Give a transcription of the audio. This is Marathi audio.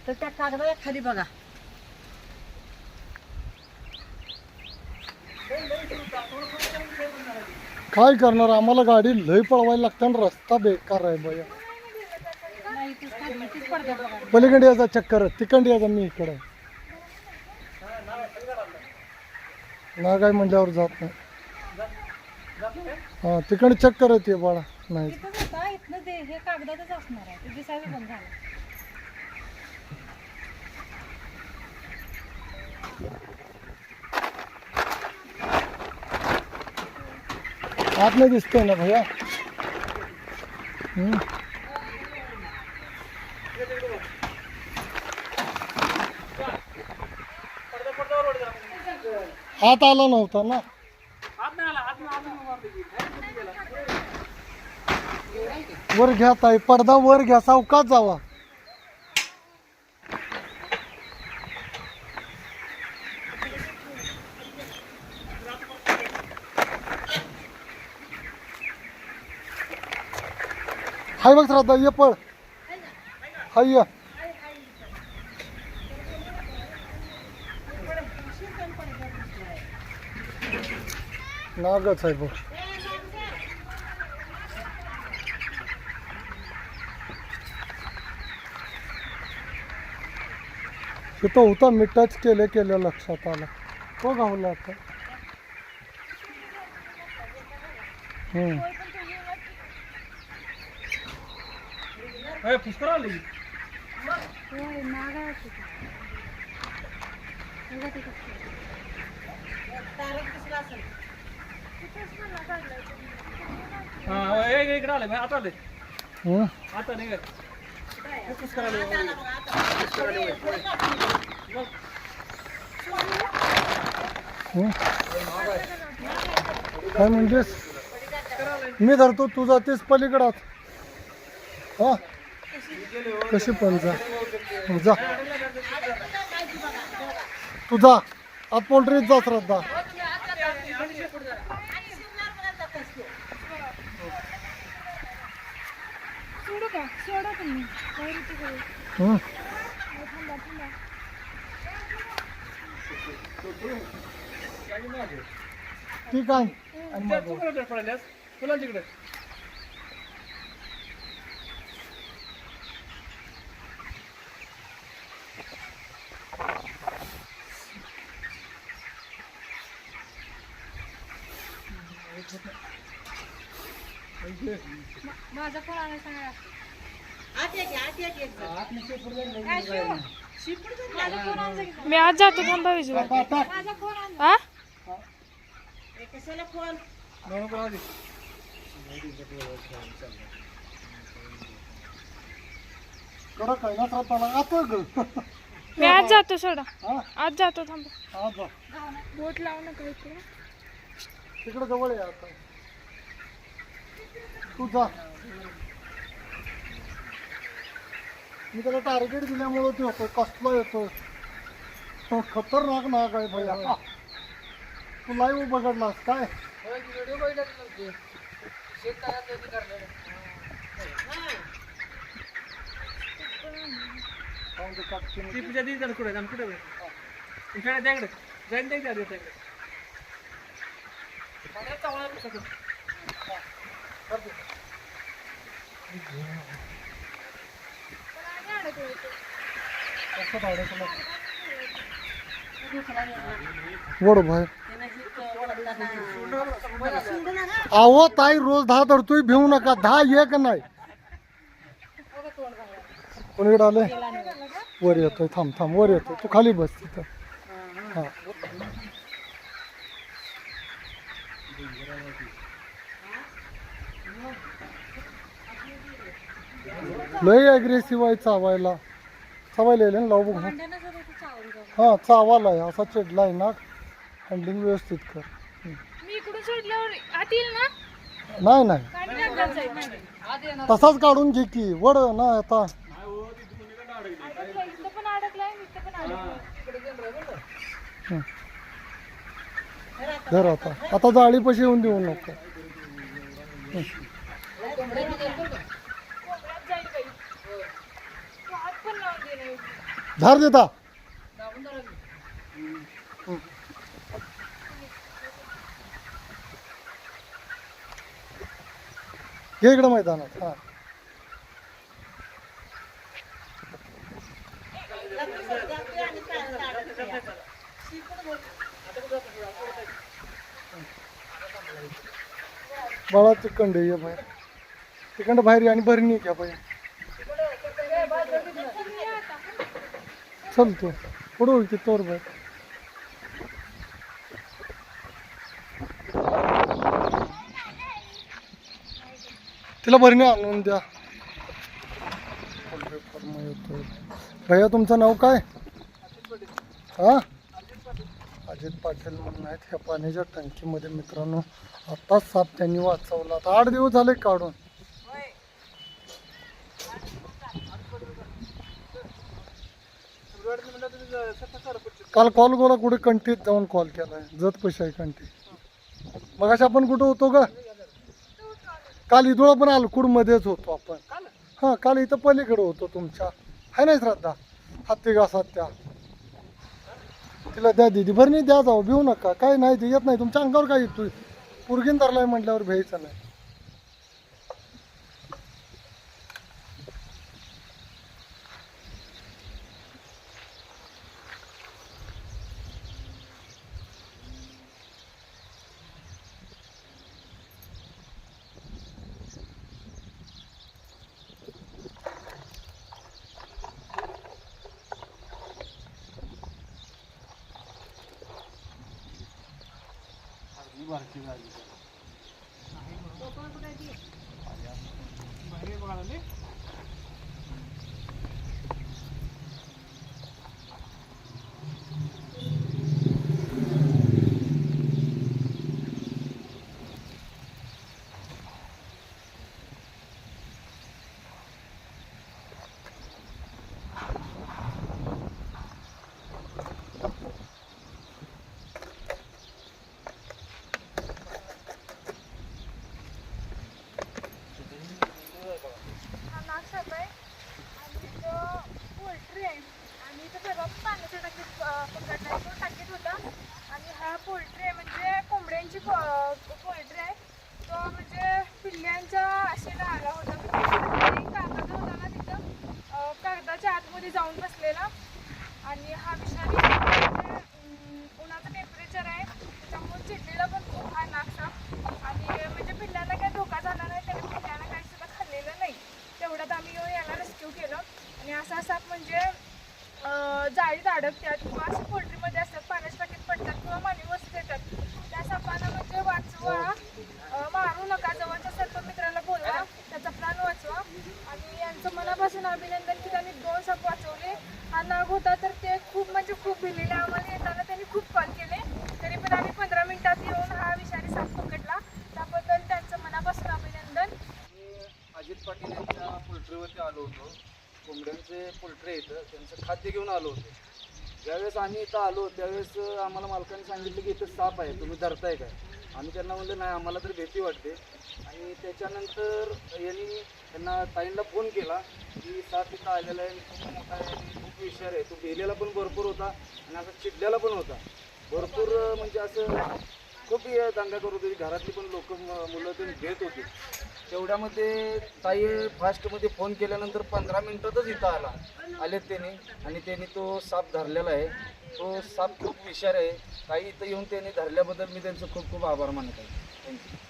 तर त्या कागदाच्या खाली बघा. काय करणार, आम्हाला गाडी लय पळवायला लागते आणि रस्ता बेकार आहे बया. पलीकडे याचा चक्कर, तिकडे याचा मी इकडे ना काय म्हणल्यावर जात नाही. हा तिकडे चक्कर येते बाळा. नाही हे कागदातच असणार आहे, ते दिसायचं बंद झालं. आत नाही दिसतंय ना भैया. हात आला नव्हता ना. वर घ्या ताई, पडदा वर घ्या, सावकाश जावा. हाय बघ श्रद्धा, ये पळ. हाय या. नागच आहे बघ. तिथं होता, मी टच केलं लक्षात आलं. तो गावला आता. पुष्कर आले. इकडे आले, आता आले. आता नाही काय पुष्कर आले. काय म्हणतेस? मी धरतो, तू जातेस पलीकडात. हा कशी पण जा जा, तू जा आत पोल्ट्रीत जा श्रद्धा. ठीक आहे. फुलांच्याकडे माझा फोन आला सांगा. मी आज जातो थांबा विजू. हा कशाला फोन? मी आज जातो, सोडा. हा? आज जातो थांबा. हा जा. बोट लावू नका इकडे. तिकडे जवळ आहे आता. तू जा. मी त्याला टार्गेट दिल्यामुळे ते होतं. कसला येतो तो खतरनाक नाग आहे भैया. तू लाईव्ह बघडलास काय? व्हिडिओ बघितला शेत काय पूजा दी कुठे कुठे त्याकडे जाईन त्याकडे वड बाहेर. अहो ताई, रोज 10 धरतोय, भिवू नका. 10 एक नाही. कोणीकडे आले? वर येतोय. थांब थांब, वर येतोय. तू खाली बस तिथं. हा लय अग्रेसिव्ह आहे चावायला. चावायला ना लावू बघ. हा चावाला आहे, असा चिडलाय ना. हँडलिंग व्यवस्थित कर. मी इकडून सोडल्यावर आत येईल ना. नाही नाही, तसाच काढून घे की. वड ना आता. इथं पण अडकलाय, इथं पण अडकलाय. धर आता. आता जाळीपाशी येऊन देऊ नको. कोंबड्यात जाईल बाई. तू हात पण लावून दे नाही. धार देता घे इकडं मैदानात. हा बाळा तिकंड ये बाहेर, तिकंड बाहेर ये आणि भरणी घ्या बाहेर. चल तू पुढं की तोर बाहेर. तिला भरणी आणून द्या. भैया तुमचं नाव काय? हा अजित पाटील म्हणून आहेत. ह्या पाण्याच्या टंकीमध्ये मित्रांनो आत्ताच साप त्यांनी वाचवला. आता 8 दिवस झाले काढून. काल कॉल गोला कुठे कंटीत जाऊन कॉल केलाय. जत पैसे आहे कंटी. मग अशा आपण कुठं होतो का? काल इथून आपण अलकुड मध्येच होतो आपण. हा काल इथं पलीकडे होतो तुमच्या. आहे नाही श्रद्धा हत्ती घासात त्या. तिला द्या दिदी भरणी द्या जाऊ भिऊ नका. काय नाही ते येत नाही तुमच्या अंगावर. काय येतो पुरगीन धरलाय म्हटल्यावर भ्यायचं नाही. हा नागसाप आहे आणि इथं पोल्ट्री आहे आणि इथं परवा पाण्याच्या टाकीत पकडला तो टाकीत होता. आणि हा पोल्ट्री आहे म्हणजे कोंबड्यांची पोल्ट्री आहे. तो म्हणजे पिल्ल्यांच्या अशी आला होता. कागद होता ना तिथं कागदाच्या आतमध्ये जाऊन बसलेला. आणि हा विषारी म्हणजे उन्हाचं टेम्परेचर आहे त्याच्यामुळे चिडलेला पण खूप हा नागसाप. आणि म्हणजे पिल्ल्यांना काही धोका झाला नाही. त्याने पिल्ल्यांना काही सुद्धा खाल्लेलं नाही. तेवढ्यात आम्ही येऊन याला रेस्क्यू केलं. आणि असा साप म्हणजे जाळीत अडकतात किंवा असे पोल्ट्रीमध्ये असतात पाण्याच्या टाकीत पडतात किंवा मानवी वस्तू येतात. त्या सापांना म्हणजे वाचवा. मारू नका. जवळच्या सर्पमित्राला बोलवा त्याचा प्राण वाचवा. आणि यांचं मनापासून अभिनंदन की त्यांनी 2 साप वाचवले. हा नाग होता तर ते खूप म्हणजे खूप भिलेले. आम्हाला येताना त्यांनी खूप कॉल केले तरी पण आम्ही 15 मिनिटात येऊन हा विषारी साप पकडला. त्याबद्दल त्यांचं मनापासून अभिनंदन. अजित पाटील यांच्या पोल्ट्रीवरती आलो होतो. कोंबड्यांचे पोल्ट्री इथं त्यांचं खाद्य घेऊन आलो होतो. ज्यावेळेस आम्ही इथं आलो त्यावेळेस आम्हाला मालकाने सांगितलं की इथं साप आहे तुम्ही धरताय काय. आम्ही त्यांना म्हणलं नाही आम्हाला तर भीती वाटते. आणि त्याच्यानंतर यांनी त्यांना ताईंना फोन केला की साप इथं आलेला आहे खूप मोठा आहे आणि खूप विषारी आहे. तो भिलेला पण भरपूर होता आणि असा चिडलेला पण होता भरपूर. म्हणजे असं खूप दंगा करत होती. घरातली पण लोक मुलं ते भेट होती. तेवढ्यामध्ये ताई फास्टमध्ये फोन केल्यानंतर 15 मिनिटातच इथं आलेत त्यांनी. आणि त्यांनी तो साप धरलेला आहे. तो साप खूप विषारी आहे. ताई इथं येऊन त्यांनी धरल्याबद्दल मी त्यांचं खूप खूप आभार मानत आहे. थँक्यू.